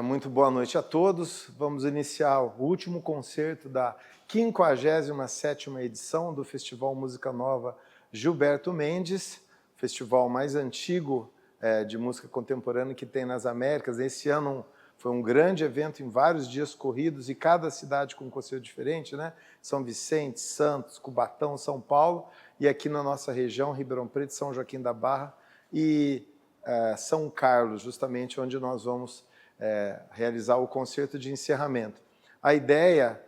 Muito boa noite a todos. Vamos iniciar o último concerto da 57ª edição do Festival Música Nova Gilberto Mendes, festival mais antigo de música contemporânea que tem nas Américas. Esse ano foi um grande evento em vários dias corridos e cada cidade com um concerto diferente, né? São Vicente, Santos, Cubatão, São Paulo e aqui na nossa região, Ribeirão Preto, São Joaquim da Barra e São Carlos, justamente onde nós vamos realizar o concerto de encerramento. A ideia,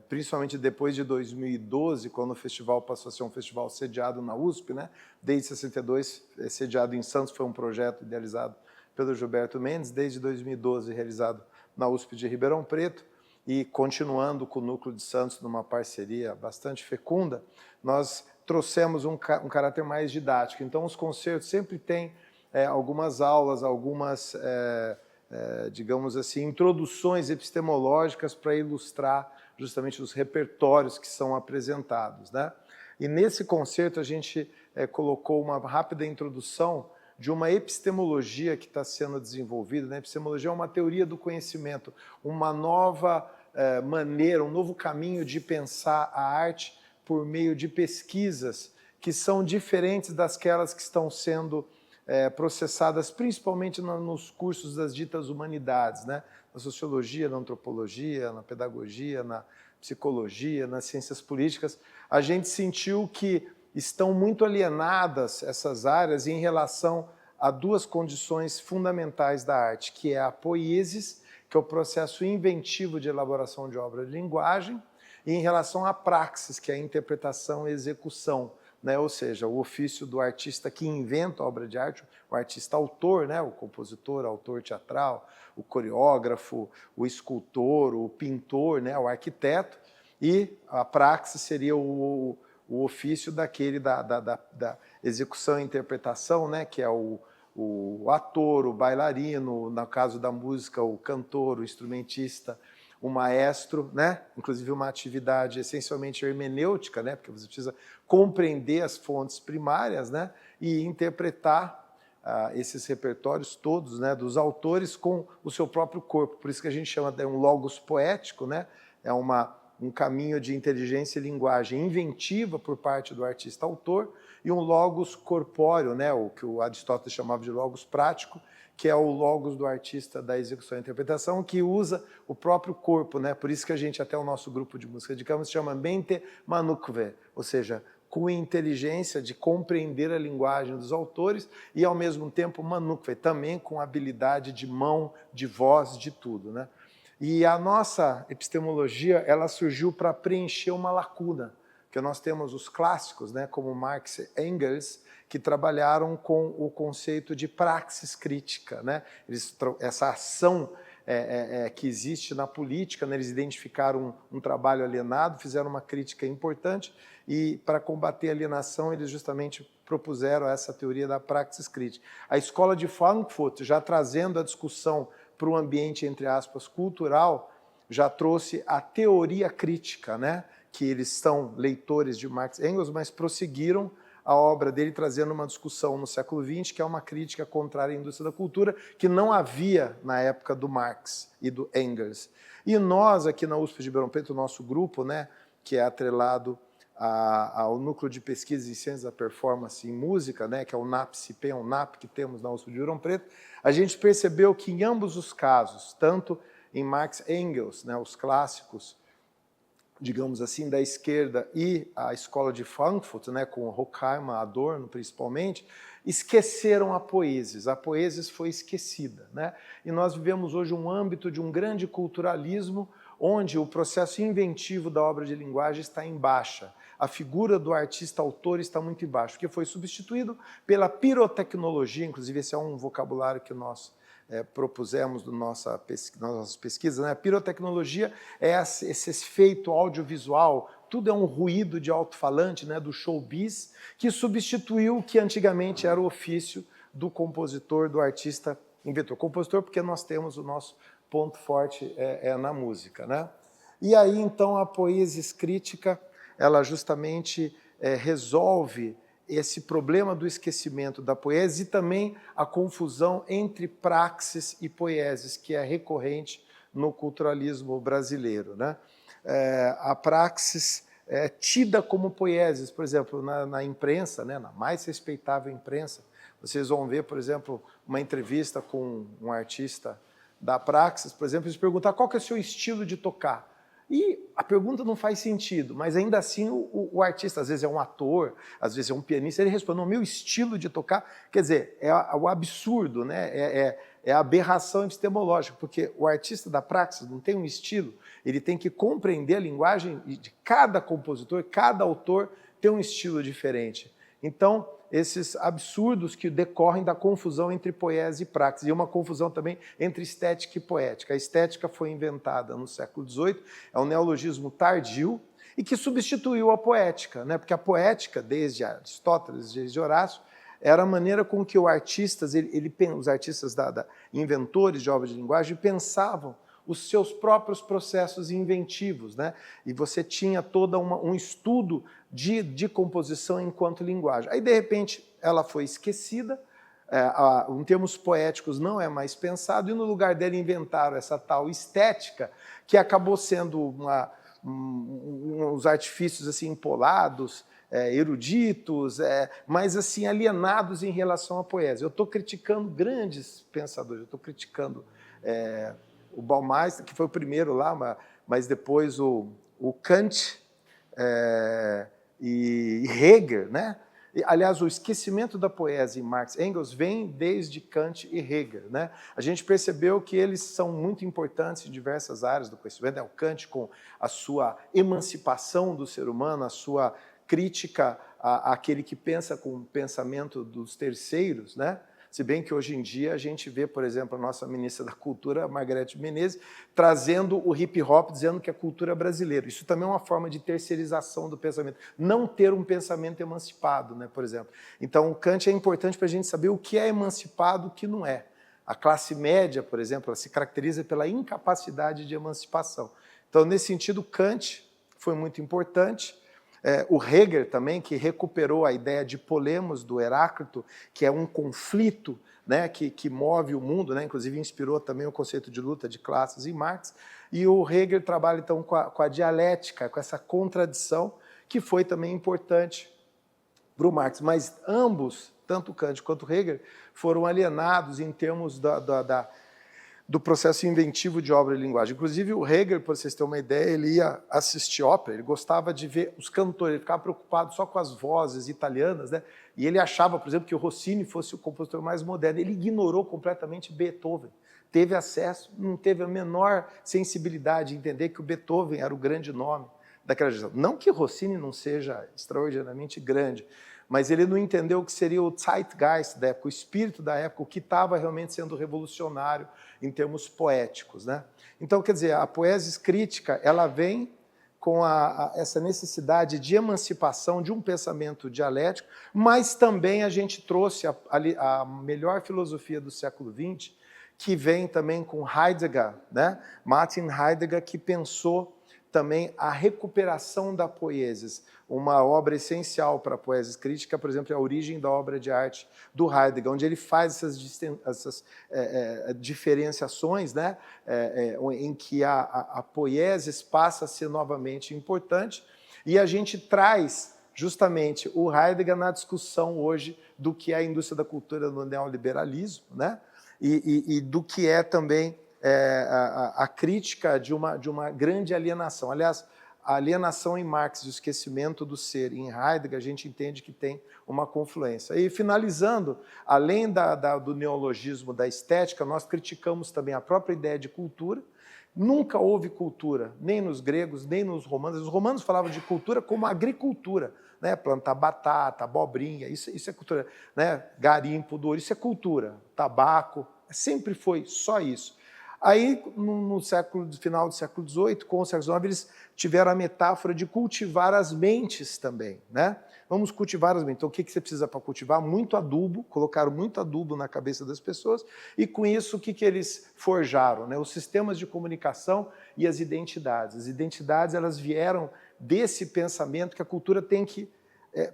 principalmente depois de 2012, quando o festival passou a ser um festival sediado na USP, né? Desde 62, sediado em Santos, foi um projeto idealizado pelo Gilberto Mendes, desde 2012 realizado na USP de Ribeirão Preto, e continuando com o Núcleo de Santos numa parceria bastante fecunda, nós trouxemos um caráter mais didático. Então, os concertos sempre têm algumas aulas, algumas digamos assim, introduções epistemológicas para ilustrar justamente os repertórios que são apresentados, né? E nesse concerto a gente colocou uma rápida introdução de uma epistemologia que está sendo desenvolvida, né? Epistemologia é uma teoria do conhecimento, uma nova maneira, um novo caminho de pensar a arte por meio de pesquisas que são diferentes daquelas que estão sendo processadas principalmente nos cursos das ditas humanidades, né? Na sociologia, na antropologia, na pedagogia, na psicologia, nas ciências políticas. A gente sentiu que estão muito alienadas essas áreas em relação a duas condições fundamentais da arte, que é a poiesis, que é o processo inventivo de elaboração de obra de linguagem, e em relação à praxis, que é a interpretação e execução, né? Ou seja, o ofício do artista que inventa a obra de arte, o artista autor, né? O compositor, autor teatral, o coreógrafo, o escultor, o pintor, né? O arquiteto, e a praxis seria o ofício daquele da execução e interpretação, né? Que é o ator, o bailarino, no caso da música, o cantor, o instrumentista, o maestro, né? Inclusive uma atividade essencialmente hermenêutica, né? Porque você precisa compreender as fontes primárias, né? E interpretar esses repertórios todos, né? Dos autores com o seu próprio corpo. Por isso que a gente chama de um logos poético, né? É um caminho de inteligência e linguagem inventiva por parte do artista-autor e um logos corpóreo, né? O que o Aristóteles chamava de logos prático, que é o logos do artista da execução e interpretação, que usa o próprio corpo, né? Por isso que a gente, até o nosso grupo de música de câmara, se chama mente manukve, ou seja, com inteligência de compreender a linguagem dos autores e, ao mesmo tempo, manukve, também com habilidade de mão, de voz, de tudo, né? E a nossa epistemologia, ela surgiu para preencher uma lacuna, que nós temos os clássicos, né, como Marx e Engels, que trabalharam com o conceito de praxis crítica, né? Essa ação que existe na política, né? Eles identificaram um trabalho alienado, fizeram uma crítica importante e, para combater a alienação, eles justamente propuseram essa teoria da praxis crítica. A escola de Frankfurt, já trazendo a discussão para um ambiente, entre aspas, cultural, já trouxe a teoria crítica, né? Que eles são leitores de Marx e Engels, mas prosseguiram a obra dele trazendo uma discussão no século XX, que é uma crítica contrária à indústria da cultura, que não havia na época do Marx e do Engels. E nós, aqui na USP de Ribeirão Preto, o nosso grupo, né, que é atrelado ao Núcleo de Pesquisa em Ciências da Performance em Música, né, que é o NAP-CIPEM, o NAP que temos na USP de Ribeirão Preto, a gente percebeu que em ambos os casos, tanto em Marx e Engels, né, os clássicos, digamos assim, da esquerda e a escola de Frankfurt, né, com Horkheimer, Adorno principalmente, esqueceram a poesis. A poesis foi esquecida, né? E nós vivemos hoje um âmbito de um grande culturalismo onde o processo inventivo da obra de linguagem está em baixa. A figura do artista-autor está muito em baixo, porque foi substituído pela pirotecnologia, inclusive esse é um vocabulário que nós propusemos nas nossas pesquisas, né? A pirotecnologia é esse efeito audiovisual, tudo é um ruído de alto-falante, né, do showbiz, que substituiu o que antigamente era o ofício do compositor, do artista inventor. Compositor porque nós temos o nosso ponto forte na música, né? E aí, então, a poesis crítica, ela justamente resolve esse problema do esquecimento da poesia e também a confusão entre praxis e poiesis, que é recorrente no culturalismo brasileiro, né? A praxis é tida como poiesis, por exemplo, na imprensa, né, na mais respeitável imprensa, vocês vão ver, por exemplo, uma entrevista com um artista da praxis, por exemplo, eles perguntam qual que é o seu estilo de tocar. E a pergunta não faz sentido, mas ainda assim o artista, às vezes é um ator, às vezes é um pianista, ele responde, o meu estilo de tocar, quer dizer, é o absurdo, né? É a aberração epistemológica, porque o artista da praxis não tem um estilo, ele tem que compreender a linguagem de cada compositor, cada autor tem um estilo diferente. Então, esses absurdos que decorrem da confusão entre poesia e praxis, e uma confusão também entre estética e poética. A estética foi inventada no século XVIII, é um neologismo tardio, e que substituiu a poética, né? Porque a poética, desde Aristóteles, desde Horácio, era a maneira com que os artistas inventores de obras de linguagem, pensavam os seus próprios processos inventivos, né? E você tinha todo um estudo de composição enquanto linguagem. Aí, de repente, ela foi esquecida, em termos poéticos não é mais pensado, e no lugar dela inventaram essa tal estética, que acabou sendo uns artifícios assim, empolados, eruditos, mas assim, alienados em relação à poesia. Eu estou criticando grandes pensadores, eu estou criticando o Baumeister, que foi o primeiro lá, mas depois o Kant e Hegel, né? Aliás, o esquecimento da poesia em Marx e Engels vem desde Kant e Hegel, né? A gente percebeu que eles são muito importantes em diversas áreas do conhecimento, né? O Kant com a sua emancipação do ser humano, a sua crítica àquele que pensa com o pensamento dos terceiros, né? Se bem que hoje em dia a gente vê, por exemplo, a nossa ministra da Cultura, Margarete Menezes, trazendo o hip-hop, dizendo que é cultura brasileira. Isso também é uma forma de terceirização do pensamento. Não ter um pensamento emancipado, né, por exemplo. Então, o Kant é importante para a gente saber o que é emancipado e o que não é. A classe média, por exemplo, ela se caracteriza pela incapacidade de emancipação. Então, nesse sentido, Kant foi muito importante. O Hegel também, que recuperou a ideia de polemos do Heráclito, que é um conflito, né, que move o mundo, né, inclusive inspirou também o conceito de luta de classes em Marx, e o Hegel trabalha então com a dialética, com essa contradição, que foi também importante para o Marx. Mas ambos, tanto Kant quanto Hegel, foram alienados em termos do processo inventivo de obra e linguagem. Inclusive, o Hegel, para vocês terem uma ideia, ele ia assistir ópera, ele gostava de ver os cantores, ele ficava preocupado só com as vozes italianas, né? E ele achava, por exemplo, que o Rossini fosse o compositor mais moderno. Ele ignorou completamente Beethoven. Teve acesso, não teve a menor sensibilidade de entender que o Beethoven era o grande nome daquela geração. Não que Rossini não seja extraordinariamente grande, mas ele não entendeu o que seria o Zeitgeist da época, o espírito da época, o que estava realmente sendo revolucionário em termos poéticos, né? Então, quer dizer, a poesis crítica, ela vem com essa necessidade de emancipação de um pensamento dialético, mas também a gente trouxe a melhor filosofia do século XX, que vem também com Heidegger, né? Martin Heidegger, que pensou também a recuperação da poiesis. Uma obra essencial para a poesis crítica, por exemplo, é a origem da obra de arte do Heidegger, onde ele faz essas diferenciações, né, em que a poiesis passa a ser novamente importante, e a gente traz justamente o Heidegger na discussão hoje do que é a indústria da cultura no neoliberalismo, né, e do que é também a crítica de uma grande alienação. Aliás, a alienação em Marx e o esquecimento do ser em Heidegger, a gente entende que tem uma confluência. E, finalizando, além do neologismo da estética, nós criticamos também a própria ideia de cultura. Nunca houve cultura, nem nos gregos, nem nos romanos. Os romanos falavam de cultura como agricultura, né? Plantar batata, abobrinha, isso é cultura, né? Garimpo do ouro, isso é cultura. Tabaco, sempre foi só isso. Aí, no final do século XVIII, com o século XIX, eles tiveram a metáfora de cultivar as mentes também, né? Vamos cultivar as mentes. Então, o que você precisa para cultivar? Muito adubo, colocaram muito adubo na cabeça das pessoas, e com isso, o que eles forjaram? Né? Os sistemas de comunicação e as identidades. As identidades, elas vieram desse pensamento que a cultura tem que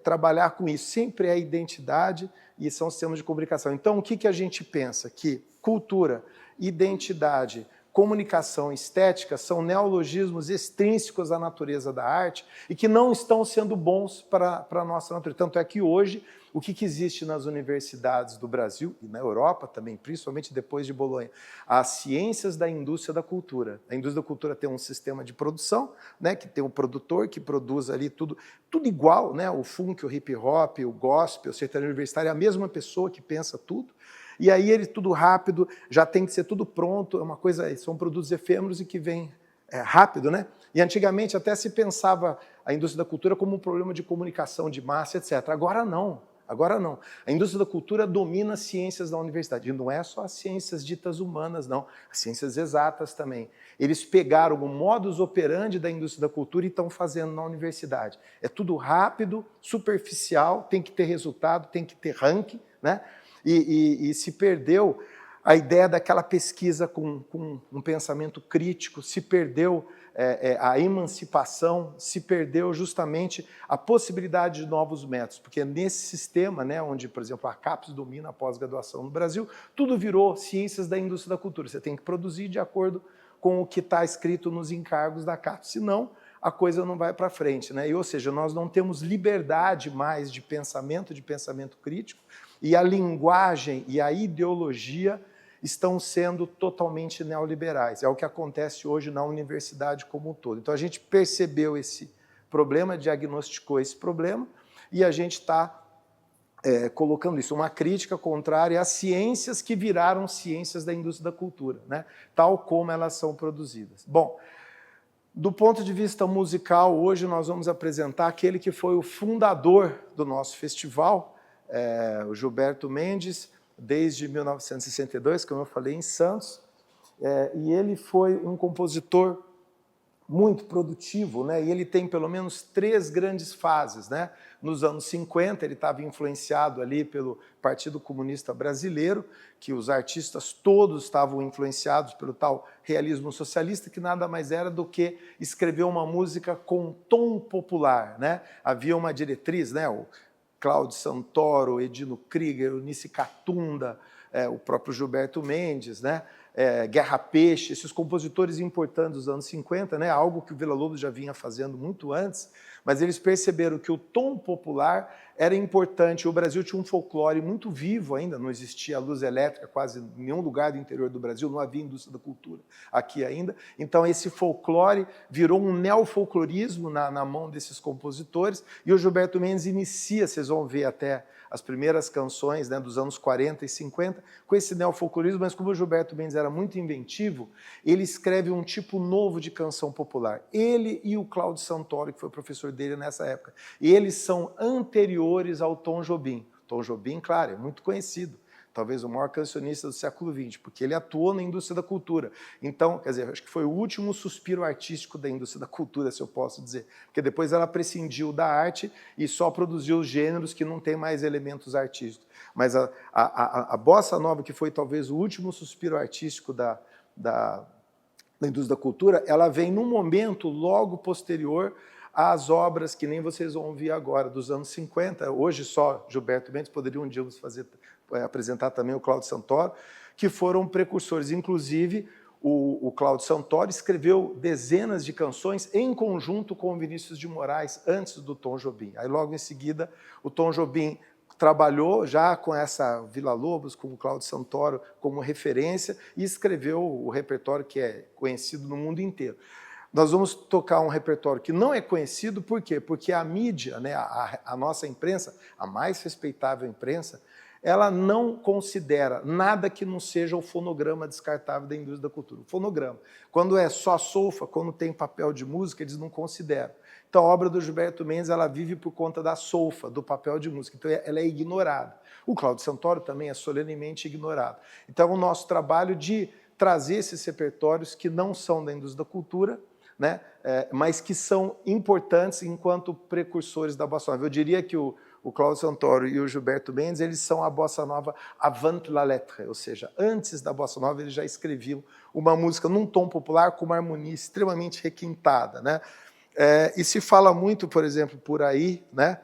trabalhar com isso. Sempre é a identidade e são sistemas de comunicação. Então, o que a gente pensa? Que cultura, identidade, comunicação, estética são neologismos extrínsecos à natureza da arte e que não estão sendo bons para a nossa natureza. Tanto é que hoje, o que existe nas universidades do Brasil e na Europa também, principalmente depois de Bolonha, as ciências da indústria da cultura. A indústria da cultura tem um sistema de produção, né, que tem um produtor que produz ali tudo igual, né, o funk, o hip hop, o gospel, o sertanejo universitário, é a mesma pessoa que pensa tudo. E aí ele tudo rápido, já tem que ser tudo pronto, é uma coisa, são produtos efêmeros e que vem rápido, né? E antigamente até se pensava a indústria da cultura como um problema de comunicação de massa, etc. Agora não. Agora não. A indústria da cultura domina as ciências da universidade. E não é só as ciências ditas humanas, não. As ciências exatas também. Eles pegaram o modus operandi da indústria da cultura e estão fazendo na universidade. É tudo rápido, superficial, tem que ter resultado, tem que ter ranking, né? E se perdeu a ideia daquela pesquisa com um pensamento crítico, se perdeu a emancipação, se perdeu justamente a possibilidade de novos métodos, porque nesse sistema, né, onde, por exemplo, a CAPES domina a pós-graduação no Brasil, tudo virou ciências da indústria da cultura. Você tem que produzir de acordo com o que está escrito nos encargos da CAPES, senão a coisa não vai para frente, né? Ou seja, nós não temos liberdade mais de pensamento crítico, e a linguagem e a ideologia estão sendo totalmente neoliberais. É o que acontece hoje na universidade como um todo. Então, a gente percebeu esse problema, diagnosticou esse problema, e a gente está colocando isso, uma crítica contrária às ciências que viraram ciências da indústria da cultura, né? Tal como elas são produzidas. Bom, do ponto de vista musical, hoje nós vamos apresentar aquele que foi o fundador do nosso festival, o Gilberto Mendes, desde 1962, como eu falei, em Santos, e ele foi um compositor muito produtivo, né? E ele tem pelo menos 3 grandes fases, né? Nos anos 50, ele estava influenciado ali pelo Partido Comunista Brasileiro, que os artistas todos estavam influenciados pelo tal realismo socialista, que nada mais era do que escrever uma música com tom popular, né? Havia uma diretriz, né? O Cláudio Santoro, Edino Krieger, Eunice Catunda, o próprio Gilberto Mendes, né? Guerra Peixe, esses compositores importantes dos anos 50, né? Algo que o Villa-Lobos já vinha fazendo muito antes, mas eles perceberam que o tom popular era importante. O Brasil tinha um folclore muito vivo ainda, não existia luz elétrica quase em nenhum lugar do interior do Brasil, não havia indústria da cultura aqui ainda. Então esse folclore virou um neofolclorismo na mão desses compositores, e o Gilberto Mendes inicia, vocês vão ver até as primeiras canções, né, dos anos 40 e 50, com esse neofolclorismo, mas como o Gilberto Mendes era muito inventivo, ele escreve um tipo novo de canção popular. Ele e o Cláudio Santoro, que foi professor dele nessa época, eles são anteriores ao Tom Jobim. Tom Jobim, claro, é muito conhecido, talvez o maior cancionista do século XX, porque ele atuou na indústria da cultura. Então, quer dizer, acho que foi o último suspiro artístico da indústria da cultura, se eu posso dizer, porque depois ela prescindiu da arte e só produziu os gêneros que não têm mais elementos artísticos. Mas a bossa nova, que foi talvez o último suspiro artístico da indústria da cultura, ela vem num momento logo posterior às obras que nem vocês vão ouvir agora, dos anos 50. Hoje só Gilberto Mendes, poderia um dia apresentar também o Cláudio Santoro, que foram precursores. Inclusive, o Cláudio Santoro escreveu dezenas de canções em conjunto com o Vinícius de Moraes, antes do Tom Jobim. Aí, logo em seguida, o Tom Jobim trabalhou já com essa Villa-Lobos, com o Cláudio Santoro como referência, e escreveu o repertório que é conhecido no mundo inteiro. Nós vamos tocar um repertório que não é conhecido, por quê? Porque a mídia, né, a nossa imprensa, a mais respeitável imprensa, ela não considera nada que não seja o fonograma descartável da indústria da cultura. O fonograma. Quando é só solfa, quando tem papel de música, eles não consideram. Então, a obra do Gilberto Mendes, ela vive por conta da solfa, do papel de música. Então, ela é ignorada. O Cláudio Santoro também é solenemente ignorado. Então, o nosso trabalho de trazer esses repertórios que não são da indústria da cultura, né, mas que são importantes enquanto precursores da bossa nova. Eu diria que o Cláudio Santoro e o Gilberto Mendes, eles são a bossa nova avant la lettre, ou seja, antes da bossa nova eles já escreviam uma música num tom popular com uma harmonia extremamente requintada, né? E se fala muito, por exemplo, por aí, né,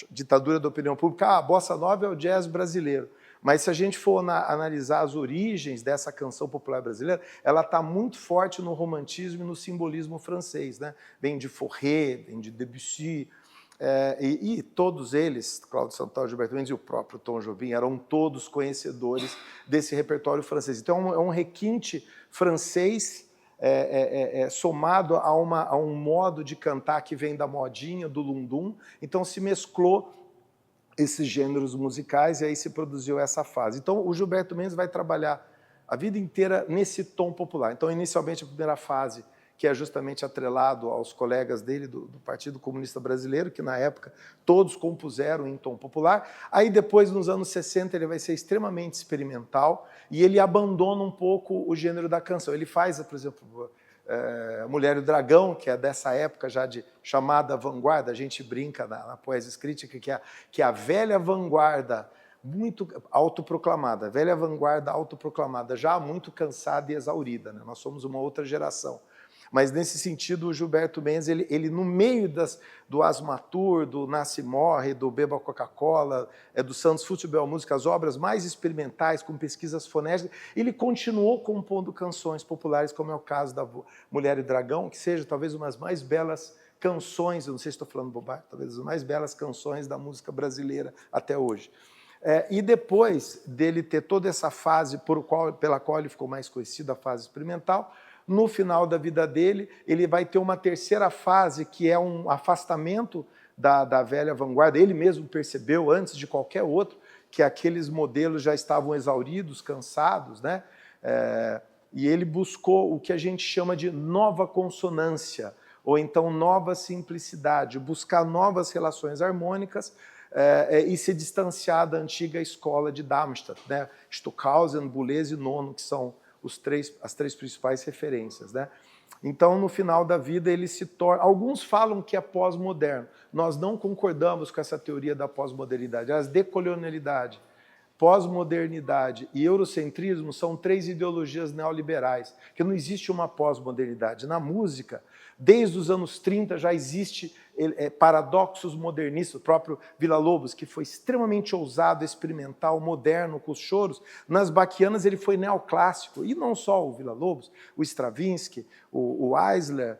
ditadura da opinião pública, a bossa nova é o jazz brasileiro. Mas se a gente for analisar as origens dessa canção popular brasileira, ela está muito forte no romantismo e no simbolismo francês, né? Vem de Fauré, vem de Debussy, e todos eles, Cláudio Santoro, Gilberto Mendes e o próprio Tom Jobim, eram todos conhecedores desse repertório francês. Então é um requinte francês somado a um modo de cantar que vem da modinha, do lundum. Então se mesclou esses gêneros musicais e aí se produziu essa fase. Então o Gilberto Mendes vai trabalhar a vida inteira nesse tom popular. Então inicialmente a primeira fase, que é justamente atrelado aos colegas dele do Partido Comunista Brasileiro, que na época todos compuseram em tom popular. Aí depois, nos anos 60, ele vai ser extremamente experimental e ele abandona um pouco o gênero da canção. Ele faz, por exemplo, Mulher e o Dragão, que é dessa época já de chamada vanguarda, a gente brinca na poesia crítica, que é a velha vanguarda, muito autoproclamada, velha vanguarda autoproclamada, já muito cansada e exaurida, né? Nós somos uma outra geração. Mas, nesse sentido, o Gilberto Mendes, ele no meio do Asmatur, do Nasce Morre, do Beba Coca-Cola, do Santos Futebol Música, as obras mais experimentais, com pesquisas fonéticas, ele continuou compondo canções populares, como é o caso da Mulher e Dragão, que seja talvez uma das mais belas canções, eu não sei se estou falando bobagem, talvez as mais belas canções da música brasileira até hoje. E depois dele ter toda essa fase pela qual ele ficou mais conhecido, a fase experimental, no final da vida dele, ele vai ter uma terceira fase, que é um afastamento da velha vanguarda. Ele mesmo percebeu, antes de qualquer outro, que aqueles modelos já estavam exauridos, cansados, né? E ele buscou o que a gente chama de nova consonância, ou então nova simplicidade, buscar novas relações harmônicas e se distanciar da antiga escola de Darmstadt, né? Stockhausen, Boulez e Nono, que são as três principais referências, né? Então, no final da vida, ele se torna... Alguns falam que é pós-moderno. Nós não concordamos com essa teoria da pós-modernidade. As decolonialidade, pós-modernidade e eurocentrismo são três ideologias neoliberais, que não existe uma pós-modernidade. Na música, desde os anos 30 já existe paradoxos modernistas. O próprio Villa-Lobos, que foi extremamente ousado, experimental, moderno, com os choros. Nas baquianas ele foi neoclássico, e não só o Villa-Lobos, o Stravinsky, o Eisler,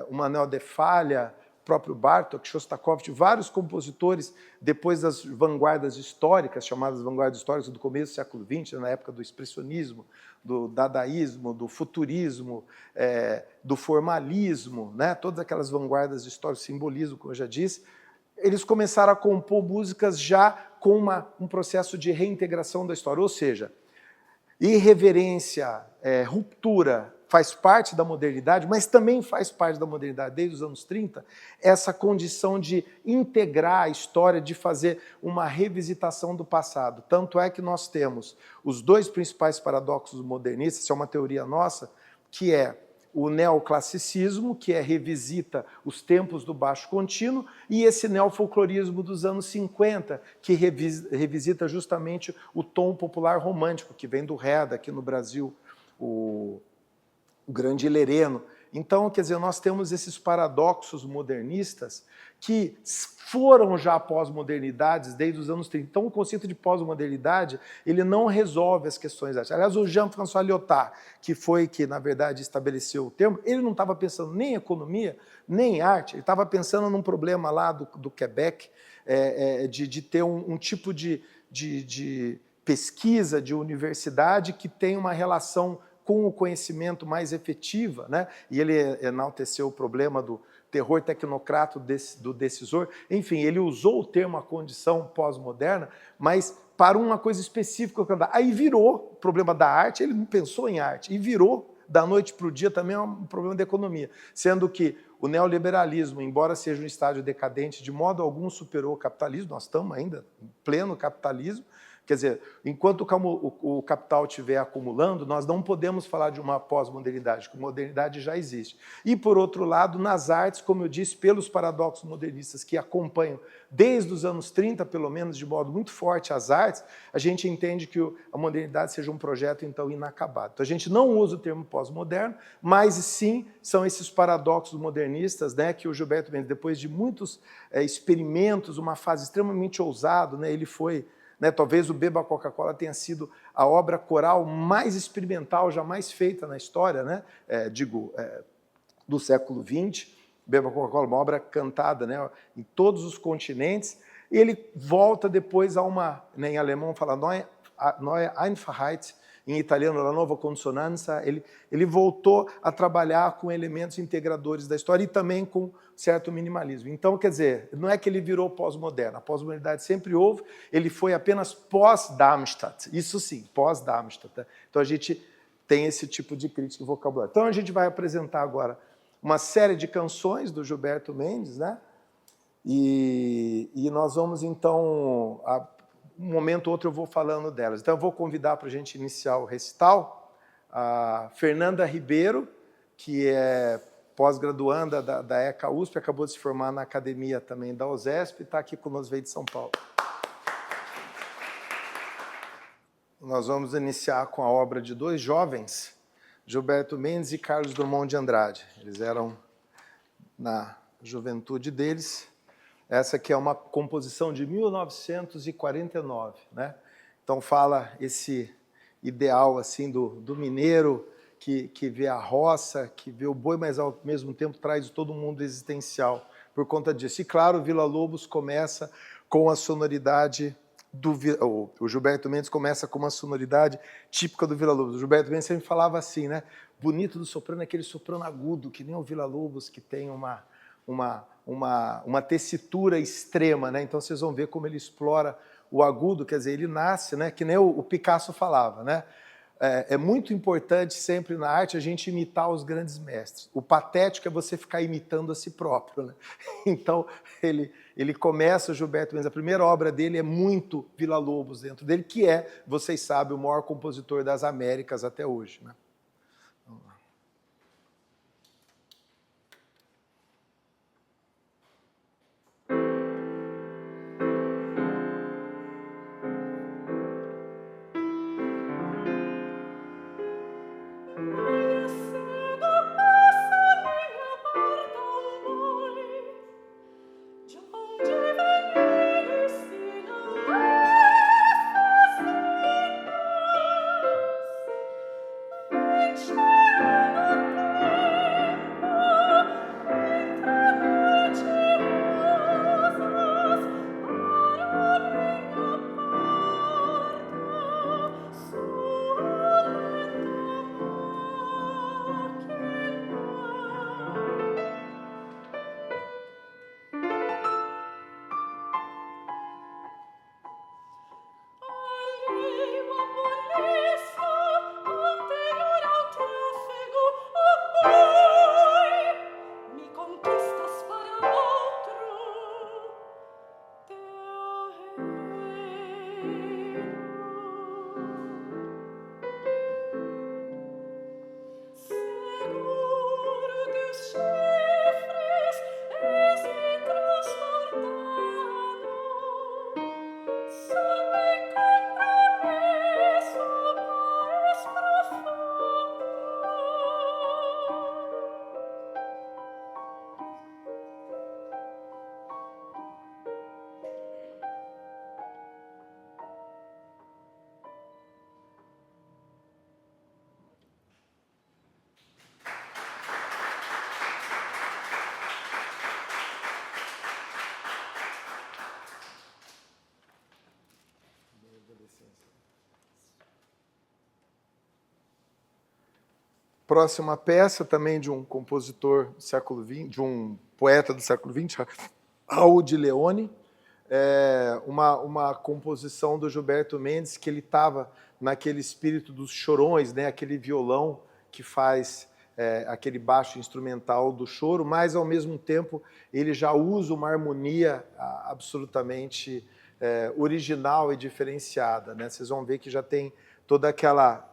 o Manuel de Falla, o próprio Bartók, Shostakovich, vários compositores, depois das vanguardas históricas, chamadas vanguardas históricas do começo do século XX, na época do expressionismo, do dadaísmo, do futurismo, do formalismo, né? Todas aquelas vanguardas históricas, simbolismo, como eu já disse, eles começaram a compor músicas já com um processo de reintegração da história, ou seja, irreverência, ruptura, faz parte da modernidade, mas também faz parte da modernidade, desde os anos 30, essa condição de integrar a história, de fazer uma revisitação do passado. Tanto é que nós temos os dois principais paradoxos modernistas, isso é uma teoria nossa, que é o neoclassicismo, que revisita os tempos do baixo contínuo, e esse neofolclorismo dos anos 50, que revisita justamente o tom popular romântico, que vem do Herda, aqui no Brasil, o Grande Lereno. Então, quer dizer, nós temos esses paradoxos modernistas que foram já pós-modernidades desde os anos 30. Então, o conceito de pós-modernidade, ele não resolve as questões artísticas. Aliás, o Jean-François Lyotard, que, na verdade, estabeleceu o termo, ele não estava pensando nem em economia, nem em arte, ele estava pensando num problema lá do Quebec, de ter um tipo de pesquisa, de universidade que tem uma relação com o conhecimento mais efetiva, né? E ele enalteceu o problema do terror tecnocrata do decisor. Enfim, ele usou o termo a condição pós-moderna, mas para uma coisa específica. Aí virou o problema da arte, ele não pensou em arte, e virou da noite para o dia também um problema da economia, sendo que o neoliberalismo, embora seja um estágio decadente, de modo algum superou o capitalismo, nós estamos ainda em pleno capitalismo, Quer dizer, enquanto o capital estiver acumulando, nós não podemos falar de uma pós-modernidade, porque a modernidade já existe. E, por outro lado, nas artes, como eu disse, pelos paradoxos modernistas que acompanham desde os anos 30, pelo menos, de modo muito forte as artes, a gente entende que a modernidade seja um projeto, então, inacabado. Então, a gente não usa o termo pós-moderno, mas, sim, são esses paradoxos modernistas, né, que o Gilberto Mendes, depois de muitos experimentos, uma fase extremamente ousada, né, ele foi... talvez o Beba Coca-Cola tenha sido a obra coral mais experimental jamais feita na história, do século XX. Beba Coca-Cola, uma obra cantada, né, em todos os continentes. E ele volta depois a uma, né, em alemão fala Neue Einfachheit, em italiano, La Nova Consonanza. Ele voltou a trabalhar com elementos integradores da história e também com certo minimalismo. Então, quer dizer, não é que ele virou pós-moderno, a pós-modernidade sempre houve, ele foi apenas pós-Darmstadt, isso sim, pós-Darmstadt. Tá? Então, a gente tem esse tipo de crítica e vocabulário. Então, a gente vai apresentar agora uma série de canções do Gilberto Mendes, né? E nós vamos, então, um momento ou outro eu vou falando delas. Então, eu vou convidar para a gente iniciar o recital a Fernanda Ribeiro, que é pós-graduanda da ECA USP, acabou de se formar na academia também da USESP, e está aqui conosco, veio de São Paulo. Nós vamos iniciar com a obra de dois jovens, Gilberto Mendes e Carlos Drummond de Andrade. Eles eram na juventude deles. Essa aqui é uma composição de 1949, né? Então fala esse ideal assim do mineiro que vê a roça, que vê o boi, mas ao mesmo tempo traz todo o mundo existencial por conta disso. E claro, o Vila Lobos começa com a sonoridade o Gilberto Mendes começa com uma sonoridade típica do Vila Lobos. O Gilberto Mendes sempre falava assim, né? Bonito do soprano é aquele soprano agudo, que nem o Vila Lobos, que tem uma tessitura extrema, né? Então vocês vão ver como ele explora o agudo, quer dizer, ele nasce, né? Que nem o Picasso falava, né? É muito importante sempre na arte a gente imitar os grandes mestres. O patético é você ficar imitando a si próprio, né? Então ele começa, o Gilberto Mendes, a primeira obra dele é muito Vila Lobos dentro dele, que é, vocês sabem, o maior compositor das Américas até hoje, né? Vamos lá. Próxima peça, também de um compositor do século XX, de um poeta do século XX, Raul de Leone, uma composição do Gilberto Mendes, que ele estava naquele espírito dos chorões, né? Aquele violão que faz aquele baixo instrumental do choro, mas, ao mesmo tempo, ele já usa uma harmonia absolutamente original e diferenciada, né? Vocês vão ver que já tem toda aquela,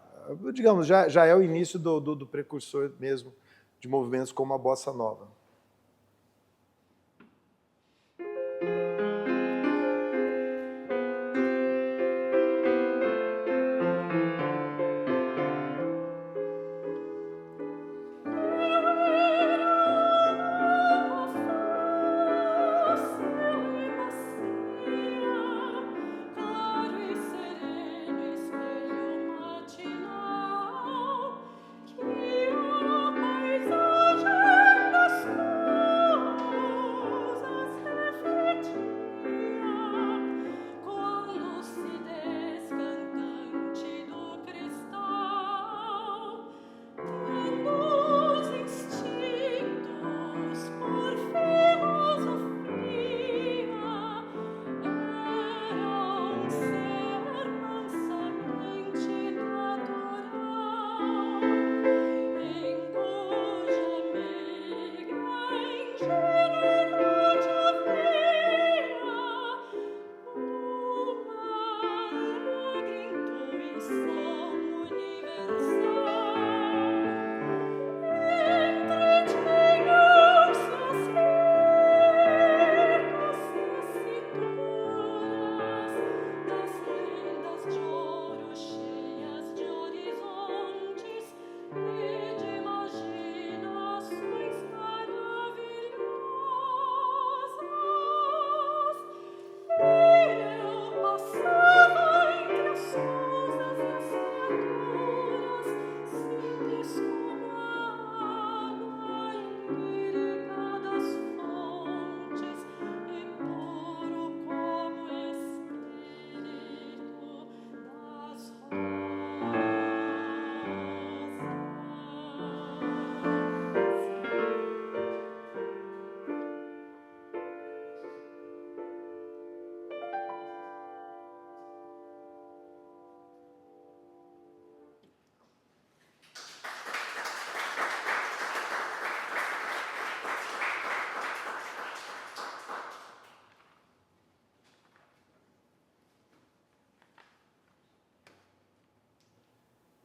digamos, já é o início do precursor mesmo de movimentos como a Bossa Nova.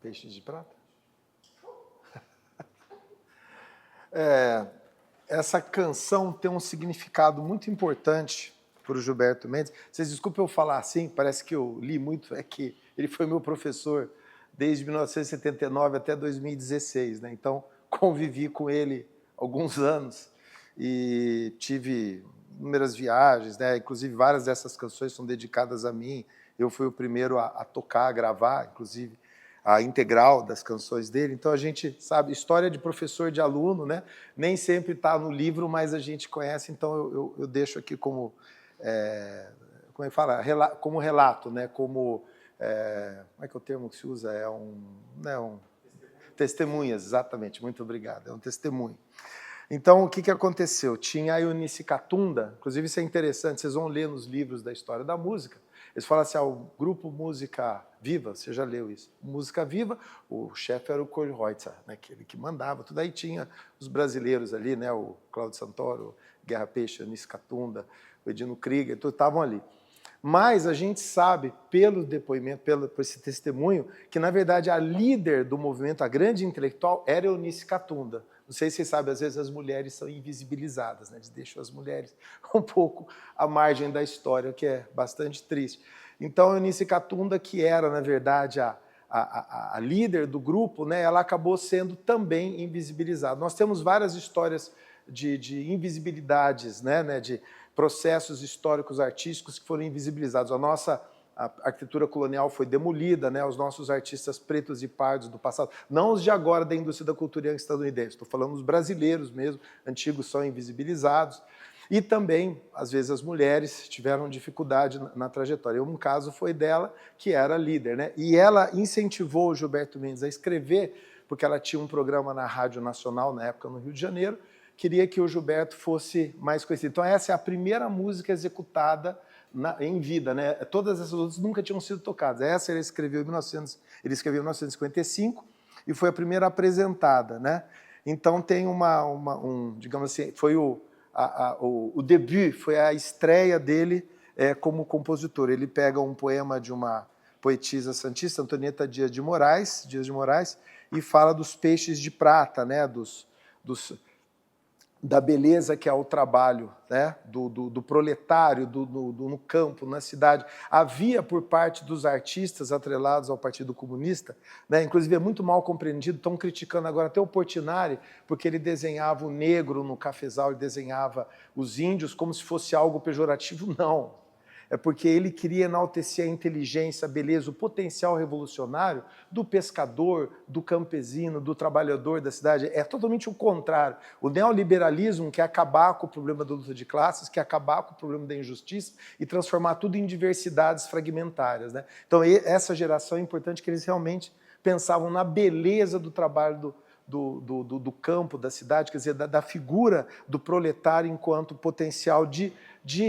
Peixes de prata? Essa canção tem um significado muito importante para o Gilberto Mendes. Vocês desculpem eu falar assim, parece que eu li muito, é que ele foi meu professor desde 1979 até 2016, né? Então, convivi com ele alguns anos e tive inúmeras viagens, né? Inclusive, várias dessas canções são dedicadas a mim. Eu fui o primeiro a tocar, a gravar, inclusive, a integral das canções dele. Então, a gente sabe, história de professor de aluno, né? Nem sempre está no livro, mas a gente conhece, então eu deixo aqui como, como é que fala? Como relato, né? Como é que é o termo que se usa? Testemunhas, exatamente, muito obrigado, é um testemunho. Então, o que aconteceu? Tinha a Eunice Catunda, inclusive isso é interessante, vocês vão ler nos livros da história da música, eles falam assim, o grupo Música Viva, você já leu isso, Música Viva, o chefe era o Kohlreuter, né, aquele que mandava, tudo aí tinha os brasileiros ali, né, o Cláudio Santoro, Guerra Peixe, a Eunice Catunda, o Edino Krieger, todos estavam ali. Mas a gente sabe, pelo depoimento, por esse testemunho, que, na verdade, a líder do movimento, a grande intelectual, era Eunice Catunda. Não sei se vocês sabem, às vezes as mulheres são invisibilizadas, né? Eles deixam as mulheres um pouco à margem da história, o que é bastante triste. Então, a Eunice Catunda, que era, na verdade, a líder do grupo, né? Ela acabou sendo também invisibilizada. Nós temos várias histórias de invisibilidades, né? De processos históricos artísticos que foram invisibilizados. A arquitetura colonial foi demolida, né? Os nossos artistas pretos e pardos do passado, não os de agora da indústria da cultura estadunidense, estou falando dos brasileiros mesmo, antigos são invisibilizados. E também, às vezes, as mulheres tiveram dificuldade na trajetória. Um caso foi dela, que era líder, né? E ela incentivou o Gilberto Mendes a escrever, porque ela tinha um programa na Rádio Nacional, na época no Rio de Janeiro, queria que o Gilberto fosse mais conhecido. Então, essa é a primeira música executada em vida, né? Todas essas outras nunca tinham sido tocadas. Essa ele escreveu em 1955 e foi a primeira apresentada, né? Então, tem digamos assim, foi o debut, foi a estreia dele como compositor. Ele pega um poema de uma poetisa santista, Antonieta Dias de Moraes, e fala dos peixes de prata, né? Da beleza que é o trabalho, né? do proletário no campo, na cidade. Havia, por parte dos artistas atrelados ao Partido Comunista, né? Inclusive é muito mal compreendido, estão criticando agora até o Portinari, porque ele desenhava o negro no cafezal, ele desenhava os índios como se fosse algo pejorativo. Não. É porque ele queria enaltecer a inteligência, a beleza, o potencial revolucionário do pescador, do campesino, do trabalhador da cidade. É totalmente o contrário. O neoliberalismo quer acabar com o problema da luta de classes, quer acabar com o problema da injustiça e transformar tudo em diversidades fragmentárias, né? Então, essa geração é importante que eles realmente pensavam na beleza do trabalho do campo, da cidade, quer dizer, da figura do proletário enquanto potencial de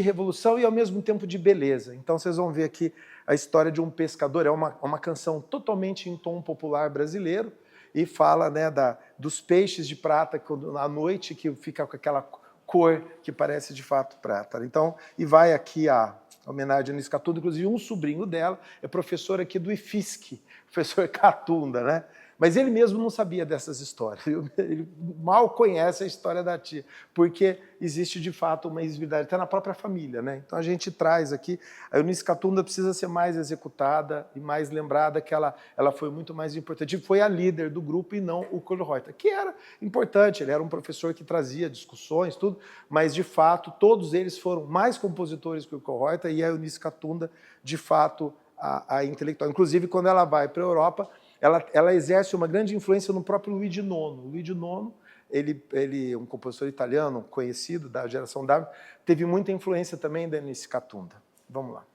revolução e, ao mesmo tempo, de beleza. Então, vocês vão ver aqui a história de um pescador. É uma canção totalmente em tom popular brasileiro e fala, né, dos peixes de prata à noite, que fica com aquela cor que parece, de fato, prata. Então, e vai aqui a homenagem a Anísio Catunda, inclusive um sobrinho dela é professor aqui do IFSC, professor Catunda, né? Mas ele mesmo não sabia dessas histórias. Ele mal conhece a história da tia, porque existe, de fato, uma exibibilidade até na própria família, né? Então a gente traz aqui, a Eunice Catunda precisa ser mais executada e mais lembrada, que ela foi muito mais importante. Foi a líder do grupo e não o Kohl Reuter, que era importante, ele era um professor que trazia discussões, tudo, mas, de fato, todos eles foram mais compositores que o Kohl Reuter, e a Eunice Catunda, de fato, a intelectual. Inclusive, quando ela vai para a Europa, ela exerce uma grande influência no próprio Luigi Nono. O Luigi Nono, ele um compositor italiano conhecido da geração W, teve muita influência também da Eunice Catunda. Vamos lá.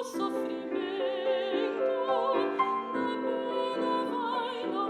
Sofrimento, na pena vai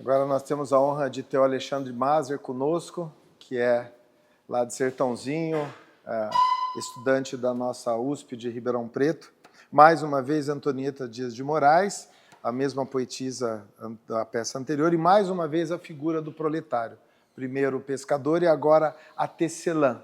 Agora nós temos a honra de ter o Alexandre Maser conosco, que é lá de Sertãozinho, estudante da nossa USP de Ribeirão Preto. Mais uma vez, Antonieta Dias de Moraes, a mesma poetisa da peça anterior, e mais uma vez a figura do proletário. Primeiro o pescador e agora a tecelã.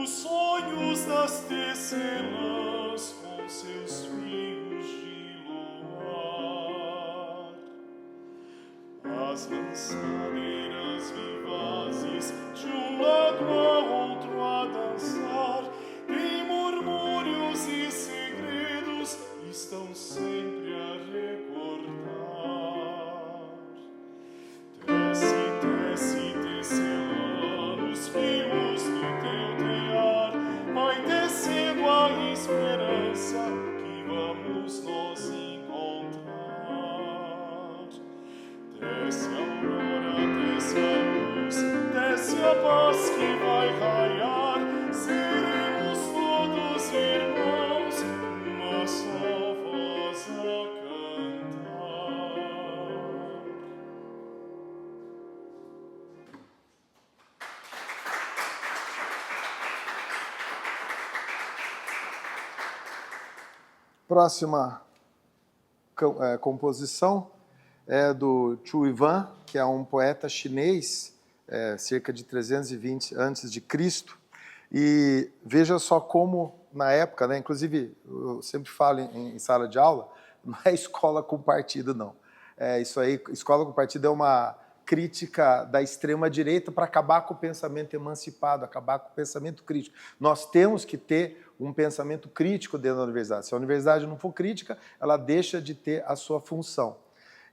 Os sonhos das tecelãs com seus fios de luar, as lançadeiras vivazes de um lado a outro a dançar, em murmúrios e segredos estão sempre a recordar. Tece, tece, tecelã, nos fios do teu tear, vai tecendo a esperança que vamos nos encontrar. Desce a aurora, desce a luz, desce a paz que vai raiar, seremos todos irmãos, uma só voz a cantar. Próxima composição é do Chu Yuan, que é um poeta chinês, cerca de 320 a.C. E veja só como, na época, né, inclusive, eu sempre falo em sala de aula, não é escola com partido, não. Isso aí, escola com partido é uma crítica da extrema-direita para acabar com o pensamento emancipado, acabar com o pensamento crítico. Nós temos que ter um pensamento crítico dentro da universidade. Se a universidade não for crítica, ela deixa de ter a sua função.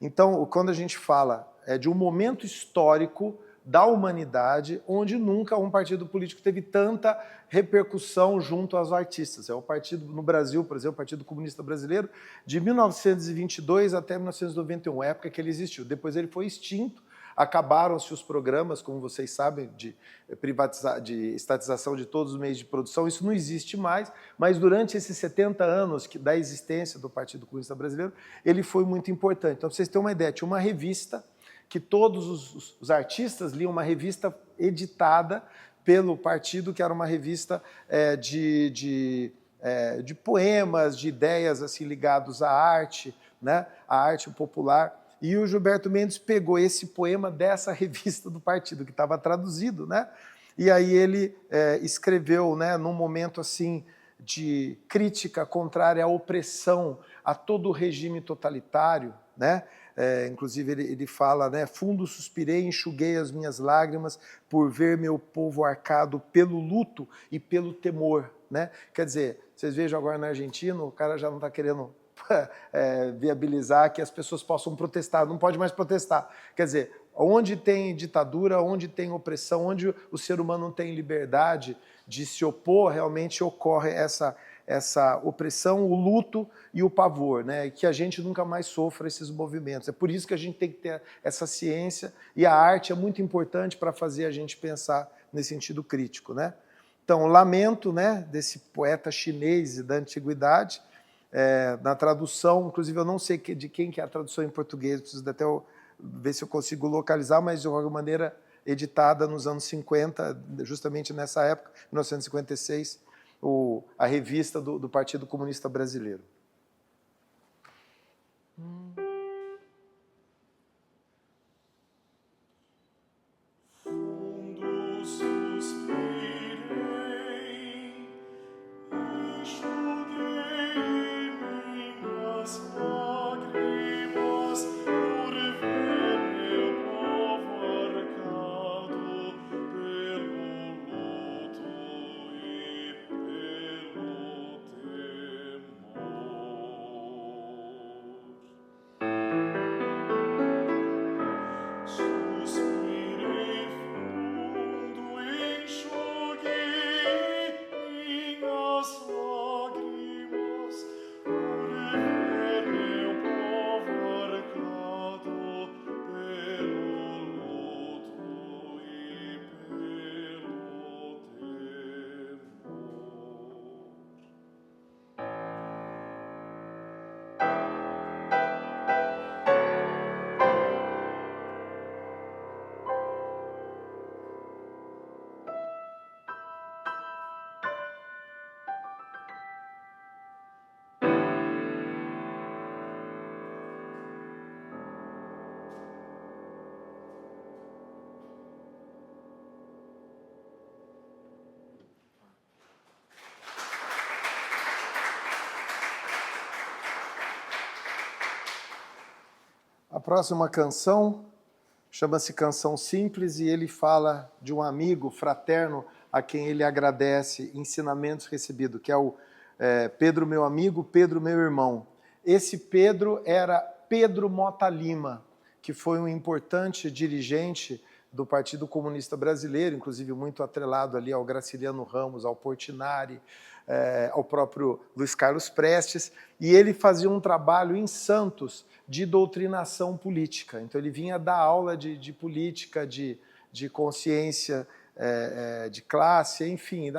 Então, quando a gente fala de um momento histórico da humanidade, onde nunca um partido político teve tanta repercussão junto aos artistas. É o partido, no Brasil, por exemplo, o Partido Comunista Brasileiro, de 1922 até 1991, época que ele existiu. Depois ele foi extinto, acabaram-se os programas, como vocês sabem, de estatização de todos os meios de produção, isso não existe mais, mas durante esses 70 anos da existência do Partido Comunista Brasileiro, ele foi muito importante. Então, para vocês terem uma ideia, tinha uma revista que todos os artistas liam, uma revista editada pelo partido, que era uma revista de poemas, de ideias assim, ligados à arte, né, à arte popular. E o Gilberto Mendes pegou esse poema dessa revista do partido, que estava traduzido, né? E aí ele escreveu, né, num momento assim de crítica contrária à opressão, a todo o regime totalitário, né? Inclusive ele fala, né, fundo suspirei, enxuguei as minhas lágrimas por ver meu povo arcado pelo luto e pelo temor, né? Quer dizer, vocês vejam agora na Argentina, o cara já não está querendo viabilizar que as pessoas possam protestar, não pode mais protestar. Quer dizer, onde tem ditadura, onde tem opressão, onde o ser humano não tem liberdade de se opor, realmente ocorre essa opressão, o luto e o pavor, né? E que a gente nunca mais sofra esses movimentos. É por isso que a gente tem que ter essa ciência, e a arte é muito importante para fazer a gente pensar nesse sentido crítico, né? Então, Lamento, né, desse poeta chinês da antiguidade, na tradução, inclusive eu não sei de quem que é a tradução em português, preciso até ver se eu consigo localizar, mas de alguma maneira editada nos anos 50, justamente nessa época, 1956, a revista do Partido Comunista Brasileiro. A próxima canção chama-se Canção Simples e ele fala de um amigo fraterno a quem ele agradece ensinamentos recebidos, que é o Pedro meu amigo, Pedro meu irmão. Esse Pedro era Pedro Mota Lima, que foi um importante dirigente do Partido Comunista Brasileiro, inclusive muito atrelado ali ao Graciliano Ramos, ao Portinari, ao próprio Luiz Carlos Prestes, e ele fazia um trabalho em Santos de doutrinação política. Então ele vinha dar aula de política, de consciência de classe, enfim,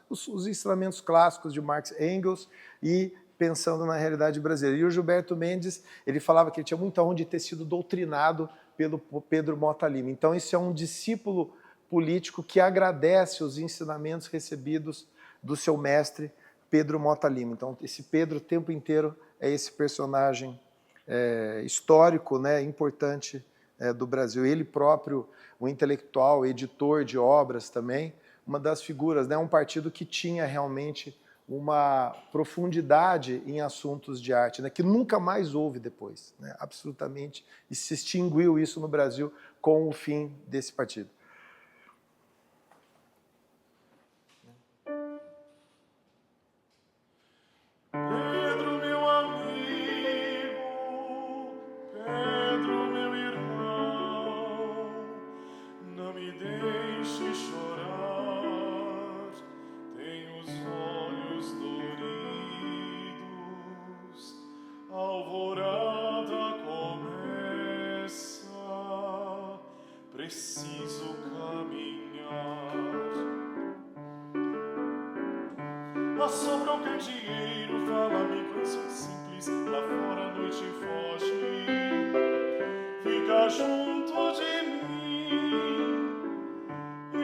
os ensinamentos clássicos de Marx e Engels e pensando na realidade brasileira. E o Gilberto Mendes, ele falava que ele tinha muita honra de ter sido doutrinado pelo Pedro Mota Lima. Então, isso é um discípulo político que agradece os ensinamentos recebidos do seu mestre, Pedro Mota Lima. Então, esse Pedro, o tempo inteiro, é esse personagem histórico, né, importante do Brasil. Ele próprio, um intelectual, editor de obras também, uma das figuras, né, um partido que tinha realmente uma profundidade em assuntos de arte, né, que nunca mais houve depois, né, absolutamente, e se extinguiu isso no Brasil com o fim desse partido. Pedro, meu amigo, Pedro, meu irmão, não me deixe chorar, tenho os olhos doridos, a alvorada começa, preciso caminhar. Assopra o candeeiro, fala-me canções simples, lá fora a noite foge, fica junto de mim.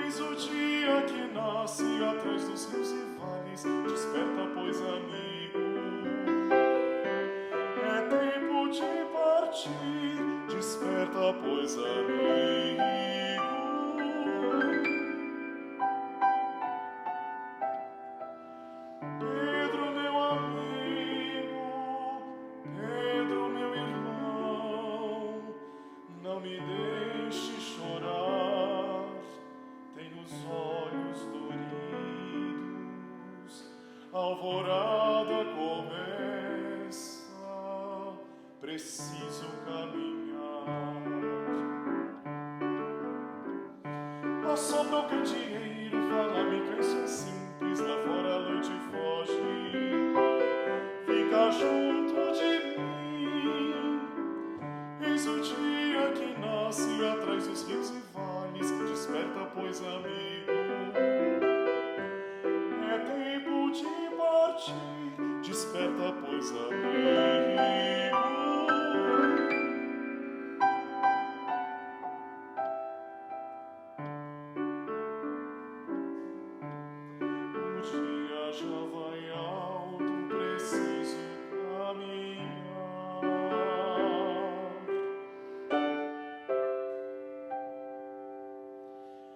Eis o dia que nasce atrás dos rios e vales, desperta, pois, amigo. É tempo de partir, desperta, pois, amigo. Pedro, meu amigo, Pedro, meu irmão, não me deixe chorar, tenho os olhos doridos, a alvorada começa, preciso caminhar. Assopra o candeeiro, fala-me canções simples, lá fora a noite foge, fica junto de mim. Eis o dia que nasce atrás dos rios e vales, desperta, pois, amigo. É tempo de partir, desperta, pois, amigo. O dia já vai alto, preciso caminhar.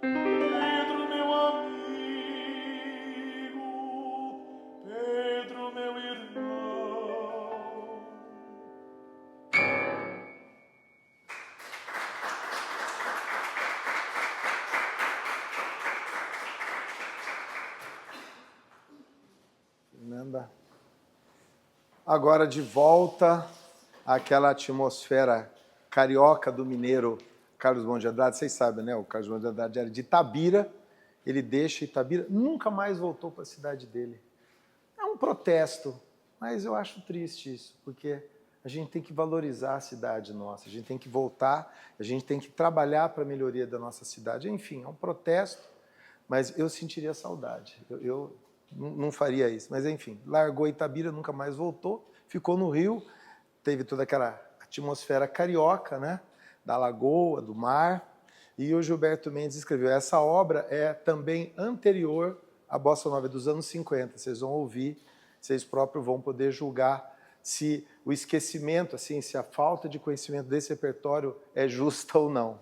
Pedro, meu amigo, Pedro, meu irmão. Fernanda. Agora de volta àquela atmosfera carioca do mineiro Carlos Drummond de Andrade. Vocês sabem, né? O Carlos Drummond de Andrade era de Itabira, ele deixa Itabira, nunca mais voltou para a cidade dele. É um protesto, mas eu acho triste isso, porque a gente tem que valorizar a cidade nossa, a gente tem que voltar, a gente tem que trabalhar para a melhoria da nossa cidade. Enfim, é um protesto, mas eu sentiria saudade. Eu não faria isso. Mas, enfim, largou Itabira, nunca mais voltou, ficou no Rio, teve toda aquela atmosfera carioca, né? Da lagoa, do mar, e o Gilberto Mendes escreveu. Essa obra é também anterior à Bossa Nova, dos anos 50. Vocês vão ouvir, vocês próprios vão poder julgar se o esquecimento, assim, se a falta de conhecimento desse repertório é justa ou não.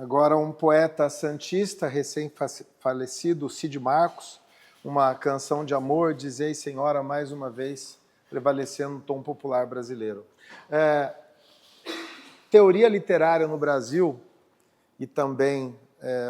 Agora um poeta santista recém-falecido, Cid Marcos, uma canção de amor, Dizei Senhora, mais uma vez, prevalecendo no tom popular brasileiro. Teoria literária no Brasil, e também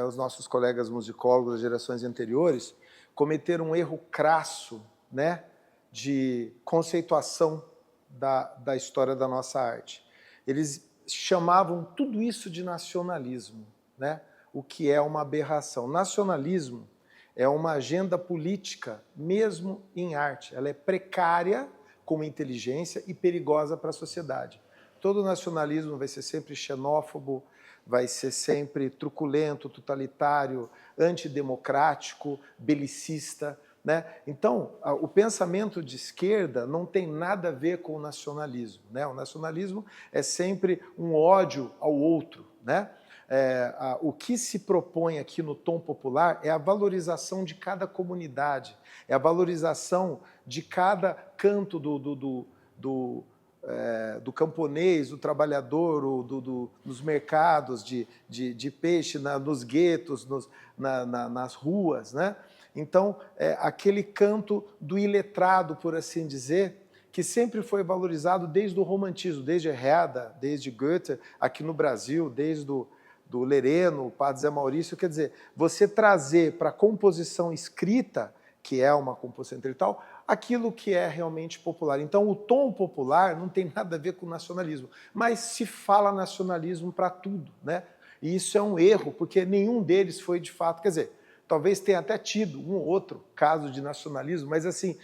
os nossos colegas musicólogos das gerações anteriores, cometeram um erro crasso, né, de conceituação da história da nossa arte. Eles chamavam tudo isso de nacionalismo, né? O que é uma aberração. Nacionalismo é uma agenda política, mesmo em arte. Ela é precária como inteligência e perigosa para a sociedade. Todo nacionalismo vai ser sempre xenófobo, vai ser sempre truculento, totalitário, antidemocrático, belicista, né? Então, o pensamento de esquerda não tem nada a ver com o nacionalismo, né? O nacionalismo é sempre um ódio ao outro, né? O que se propõe aqui no tom popular é a valorização de cada comunidade, é a valorização de cada canto do camponês, do trabalhador, nos mercados de peixe, nos guetos, nas ruas, né? Então, aquele canto do iletrado, por assim dizer, que sempre foi valorizado desde o romantismo, desde Herder, desde Goethe, aqui no Brasil, desde do Lereno, o Padre Zé Maurício. Quer dizer, você trazer para a composição escrita, que é uma composição intelectual, aquilo que é realmente popular. Então, o tom popular não tem nada a ver com nacionalismo, mas se fala nacionalismo para tudo, né? E isso é um erro, porque nenhum deles foi de fato, quer dizer, talvez tenha até tido um ou outro caso de nacionalismo, mas assim,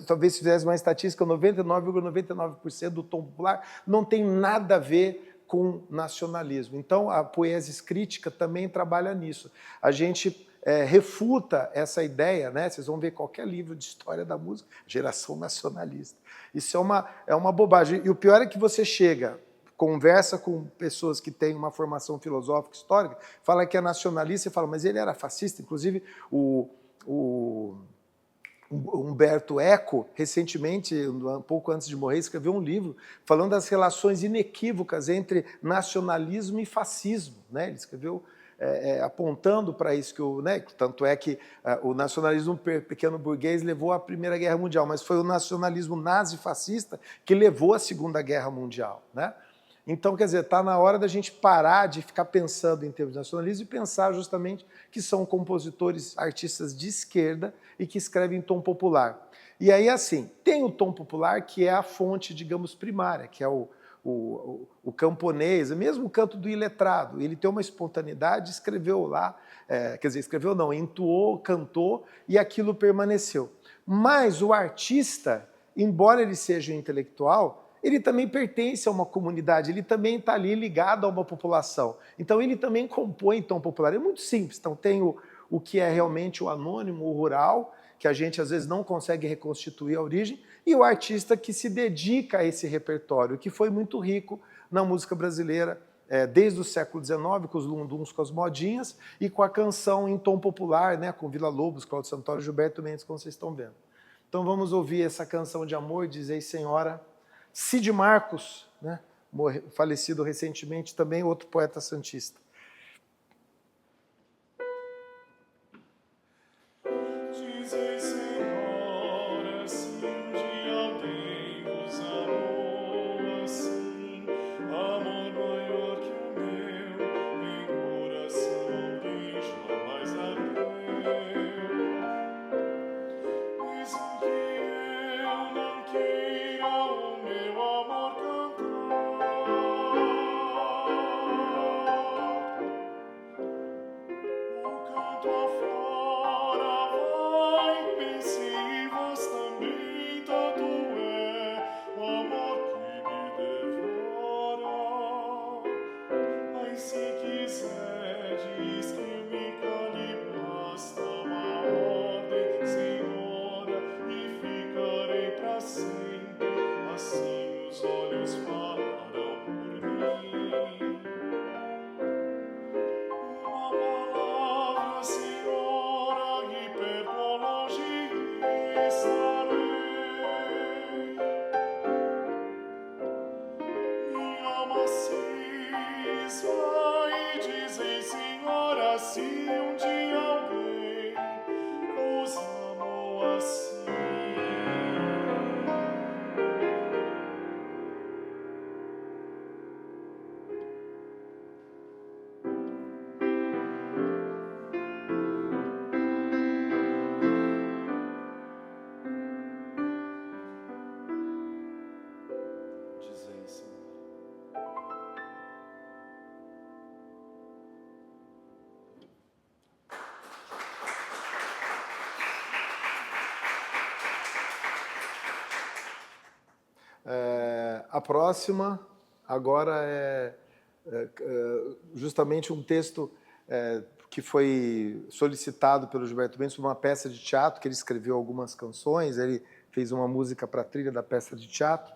talvez se fizesse uma estatística, 99,99% do tom popular não tem nada a ver com nacionalismo. Então, a poesia crítica também trabalha nisso. A gente refuta essa ideia, né? Vocês vão ver qualquer livro de história da música, geração nacionalista. Isso é uma bobagem. E o pior é que você chega, conversa com pessoas que têm uma formação filosófica histórica, fala que é nacionalista e fala, mas ele era fascista. Inclusive, o Humberto Eco, recentemente, um pouco antes de morrer, escreveu um livro falando das relações inequívocas entre nacionalismo e fascismo, né? Ele escreveu apontando para isso, tanto é que o nacionalismo pequeno burguês levou à Primeira Guerra Mundial, mas foi o nacionalismo nazi-fascista que levou à Segunda Guerra Mundial, né? Então, quer dizer, está na hora da gente parar de ficar pensando em termos de nacionalismo e pensar justamente que são compositores, artistas de esquerda e que escrevem em tom popular. E aí, assim, tem o tom popular que é a fonte, digamos, primária, que é o camponês, mesmo o canto do iletrado. Ele tem uma espontaneidade, escreveu lá, quer dizer, escreveu não, entoou, cantou e aquilo permaneceu. Mas o artista, embora ele seja um intelectual, ele também pertence a uma comunidade, ele também está ali ligado a uma população. Então ele também compõe tom popular. É muito simples. Então tem o que é realmente o anônimo, o rural, que a gente às vezes não consegue reconstituir a origem, e o artista que se dedica a esse repertório, que foi muito rico na música brasileira desde o século XIX, com os lunduns, com as modinhas, e com a canção em tom popular, né, com Vila Lobos, Cláudio Santoro, Gilberto Mendes, como vocês estão vendo. Então vamos ouvir essa canção de amor, Dizei Senhora, Cid Marcos, né, falecido recentemente, também outro poeta santista. Dizei, Senhora, se um dia alguém vos amou assim, amor maior que o meu, em coração quem jamais ardeu. Mesmo que eu não queira o meu amor cantar, o canto aflora vai A próxima agora é justamente um texto que foi solicitado pelo Gilberto Mendes para uma peça de teatro, que ele escreveu algumas canções, ele fez uma música para a trilha da peça de teatro,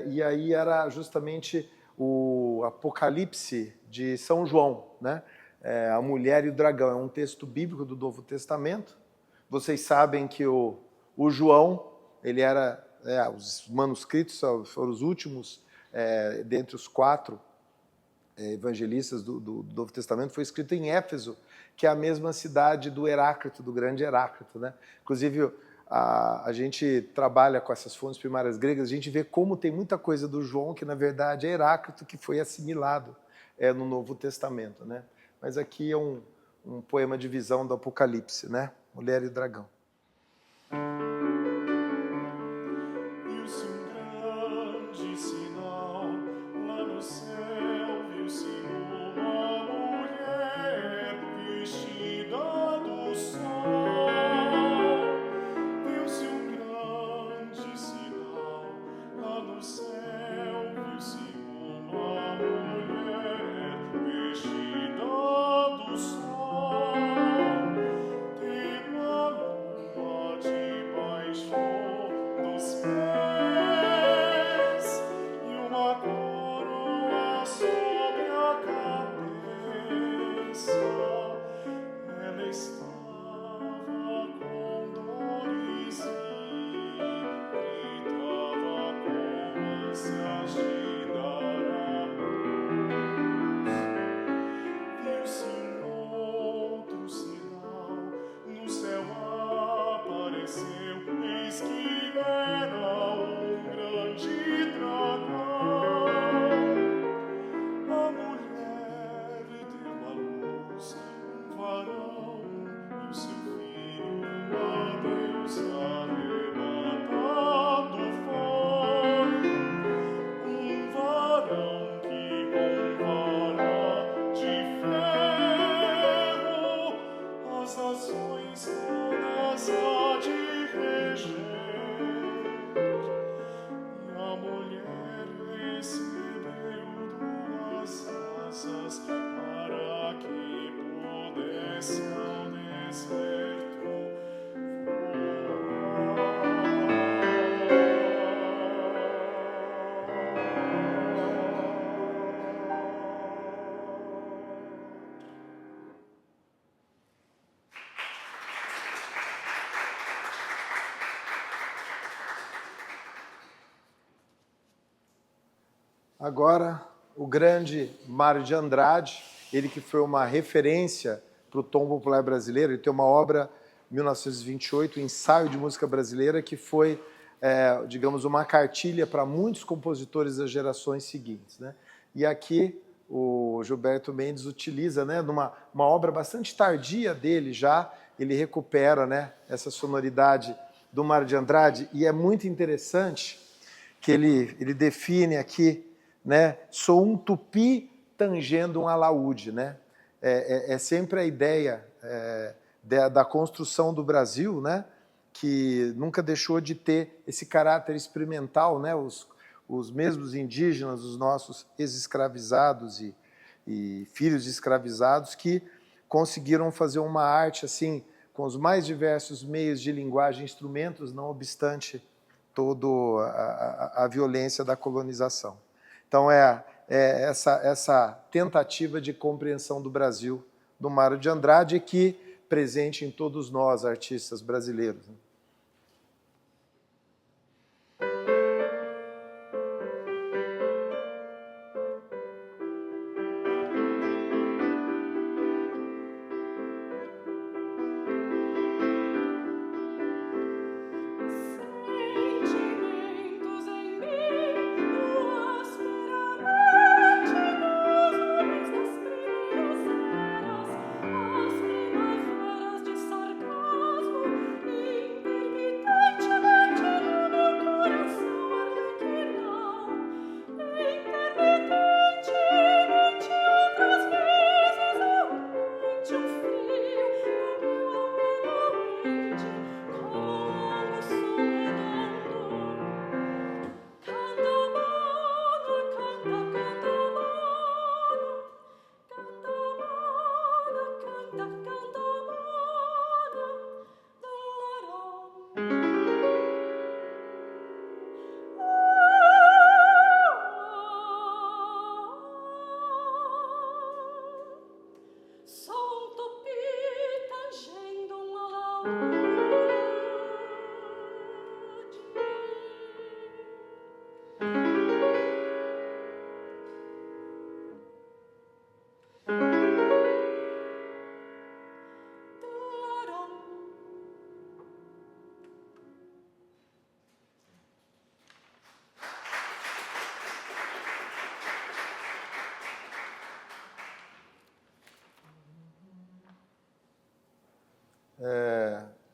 e aí era justamente o Apocalipse de São João, né? A Mulher e o Dragão, é um texto bíblico do Novo Testamento. Vocês sabem que o João, ele era, os manuscritos foram os últimos, dentre os 4 evangelistas do Novo Testamento, foi escrito em Éfeso, que é a mesma cidade do Heráclito, do grande Heráclito, né? Inclusive, a gente trabalha com essas fontes primárias gregas, a gente vê como tem muita coisa do João que, na verdade, é Heráclito que foi assimilado no Novo Testamento, né? Mas aqui é um poema de visão do Apocalipse, né? Mulher e o Dragão. Viu-se grande sinal lá no céu, viu-se uma mulher vestida do sol. Viu-se grande sinal lá no céu, viu-se uma mulher vestida do sol. Tendo a lua debaixo dos pés e uma coroa sobre a cabeça, ela estava com dores e gritava com ânsias de dar à luz. Viu-se outro sinal, no céu apareceu, eis que era um grande dragão. A mulher deu à luz um varão, e o seu filho a Deus arrebatado foi. Um varão que com vara de ferro as nações todas há de reger. E a mulher recebeu 2 asas para que pudesse ao deserto Agora, o grande Mário de Andrade, ele que foi uma referência para o tom popular brasileiro, ele tem uma obra, 1928, Ensaio de Música Brasileira, que foi, digamos, uma cartilha para muitos compositores das gerações seguintes, né? E aqui o Gilberto Mendes utiliza, né, numa uma obra bastante tardia dele já, ele recupera, né, essa sonoridade do Mário de Andrade, e é muito interessante que ele define aqui, né, sou um tupi tangendo um alaúde, né? É sempre a ideia da construção do Brasil, né, que nunca deixou de ter esse caráter experimental, né? Os mesmos indígenas, os nossos ex-escravizados e filhos de escravizados, que conseguiram fazer uma arte assim com os mais diversos meios de linguagem, instrumentos, não obstante toda a violência da colonização. Então, essa tentativa de compreensão do Brasil do Mário de Andrade, aqui presente em todos nós, artistas brasileiros. As primaveras de sarcasmo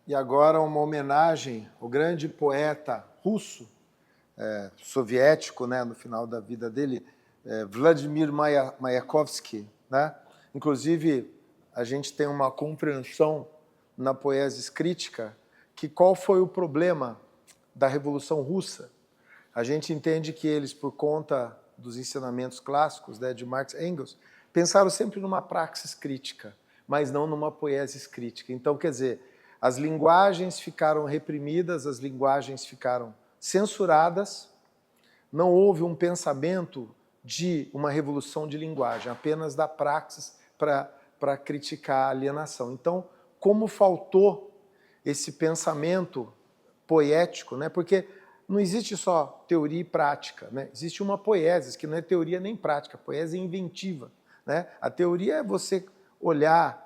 E agora uma homenagem ao grande poeta russo, soviético, né, no final da vida dele, Vladimir Mayakovsky, né? Inclusive, a gente tem uma compreensão na poiesis crítica que qual foi o problema da Revolução Russa. A gente entende que eles, por conta dos ensinamentos clássicos, né, de Marx e Engels, pensaram sempre numa praxis crítica, mas não numa poiesis crítica. Então, quer dizer, as linguagens ficaram reprimidas, as linguagens ficaram censuradas, não houve um pensamento de uma revolução de linguagem, apenas da praxis para criticar a alienação. Então, como faltou esse pensamento poético, né? Porque não existe só teoria e prática, né? Existe uma poiesis, que não é teoria nem prática, poesia é inventiva, né? A teoria é você olhar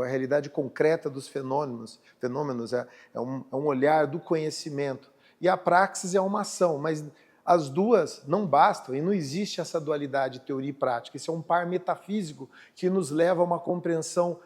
a realidade concreta dos fenômenos é um olhar do conhecimento. E a praxis é uma ação, mas as duas não bastam, e não existe essa dualidade teoria e prática. Isso é um par metafísico que nos leva a uma compreensão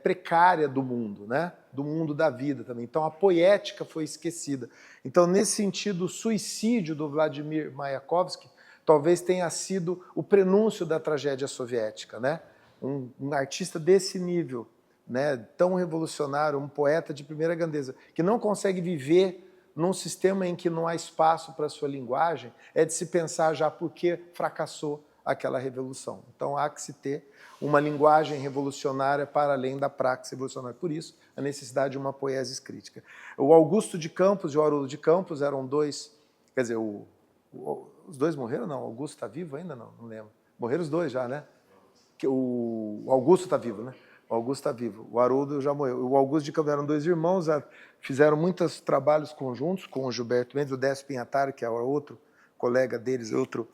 precária do mundo, né? Do mundo da vida também. Então a poética foi esquecida. Então, nesse sentido, o suicídio do Vladimir Mayakovsky talvez tenha sido o prenúncio da tragédia soviética, né? Um artista desse nível, né? Tão revolucionário, um poeta de primeira grandeza, que não consegue viver num sistema em que não há espaço para a sua linguagem, é de se pensar já por que fracassou aquela revolução. Então há que se ter uma linguagem revolucionária para além da praxis revolucionária. Por isso, a necessidade de uma poiesis crítica. O Augusto de Campos e o Haroldo de Campos eram dois... Quer dizer, os dois morreram? Não, o Augusto está vivo ainda? Não lembro. Morreram os dois já, né? O Augusto está vivo, né? O Augusto está vivo. O Haroldo já morreu. O Augusto de Campos eram dois irmãos, fizeram muitos trabalhos conjuntos com o Gilberto Mendes, o Décio Pinhataro, que é outro colega deles, outro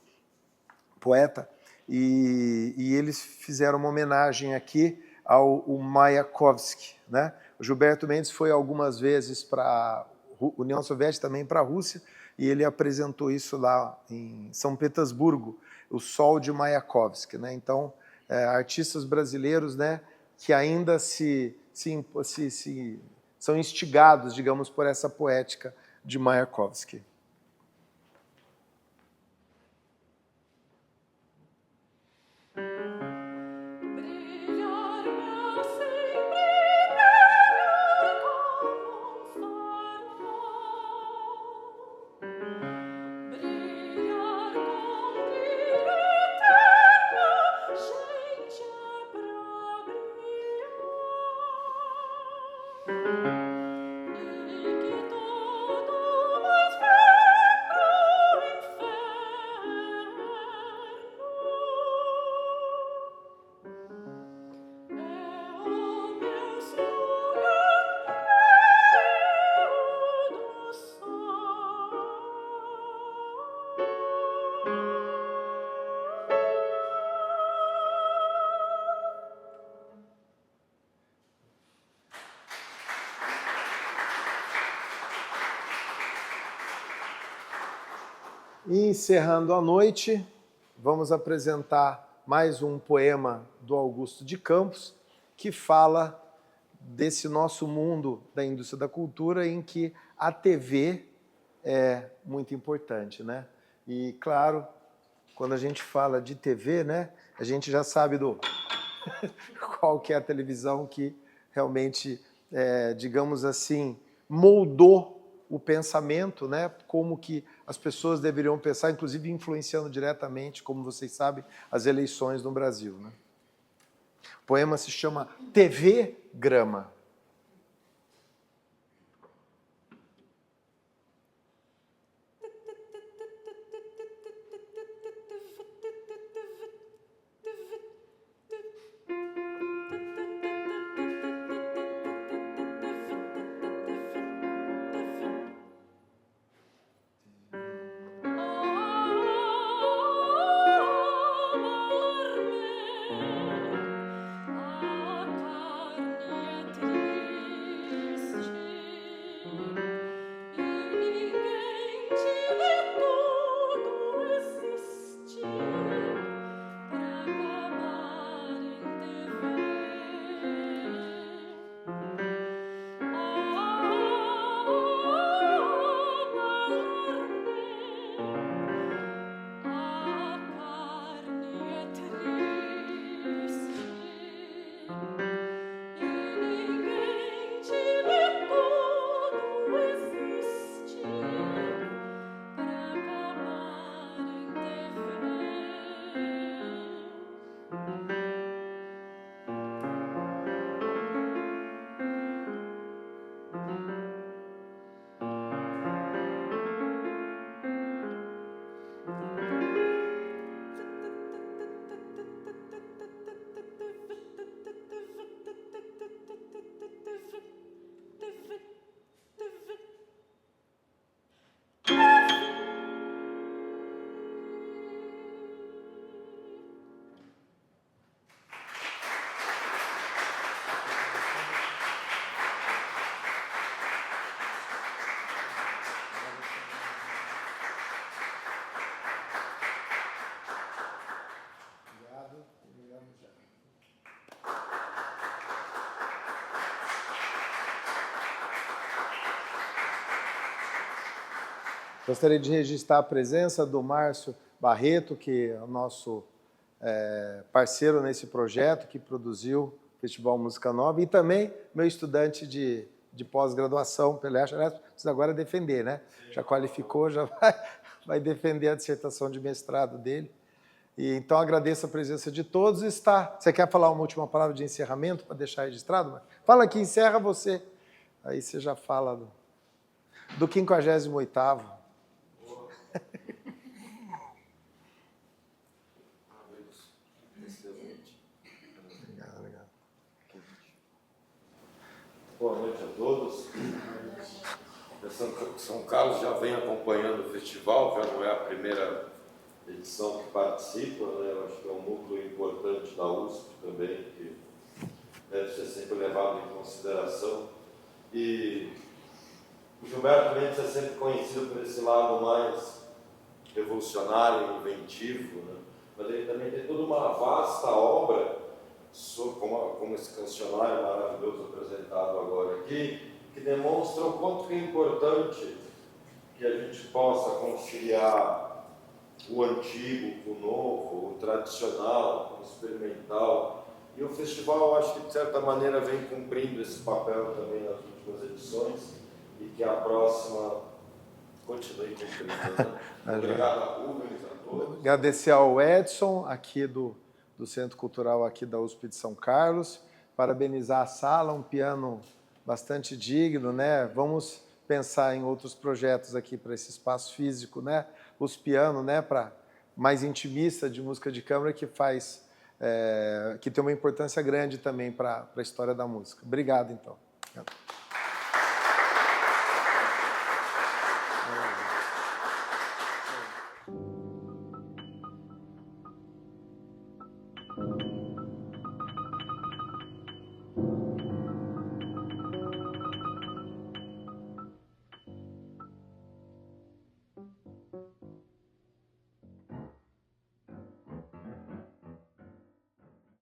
poeta, e eles fizeram uma homenagem aqui ao Mayakovsky, né? O Gilberto Mendes foi algumas vezes para a União Soviética, também para a Rússia, e ele apresentou isso lá em São Petersburgo, o Sol de Mayakovsky, né? Então, artistas brasileiros, né, que ainda são instigados, digamos, por essa poética de Mayakovsky. E encerrando a noite, vamos apresentar mais um poema do Augusto de Campos, que fala desse nosso mundo da indústria da cultura em que a TV é muito importante, né? E, claro, quando a gente fala de TV, né, a gente já sabe qual que é a televisão que realmente, digamos assim, moldou o pensamento, né? Como que as pessoas deveriam pensar, inclusive influenciando diretamente, como vocês sabem, as eleições no Brasil, né? O poema se chama TV Grama. Gostaria de registrar a presença do Márcio Barreto, que é o nosso parceiro nesse projeto, que produziu o Festival Música Nova, e também meu estudante de pós-graduação, Pelé Charesp, precisa agora defender, né? Já qualificou, já vai defender a dissertação de mestrado dele. E, então, agradeço a presença de todos. Você quer falar uma última palavra de encerramento para deixar registrado? Fala que encerra você. Aí você já fala do 58º. Obrigado. Boa noite a todos. São Carlos já vem acompanhando o festival, já não é a primeira edição que participa, né? Eu acho que é um núcleo importante da USP também, que deve ser sempre levado em consideração. E o Gilberto Mendes é sempre conhecido por esse lado mais revolucionário, inventivo, né? Mas ele também tem toda uma vasta obra, como esse cancionário maravilhoso apresentado agora aqui, que demonstra o quanto que é importante que a gente possa conciliar o antigo com o novo, o tradicional com o experimental. E o festival, eu acho que, de certa maneira, vem cumprindo esse papel também nas últimas edições, e que a próxima continue cumprindo, né? Obrigado a Rubens, a todos. Agradecer ao Edson, aqui do Centro Cultural aqui da USP de São Carlos, parabenizar a sala, um piano bastante digno, né? Vamos pensar em outros projetos aqui para esse espaço físico, né? Os pianos, né? Para mais intimista de música de câmara, que que tem uma importância grande também para a história da música. Obrigado, então.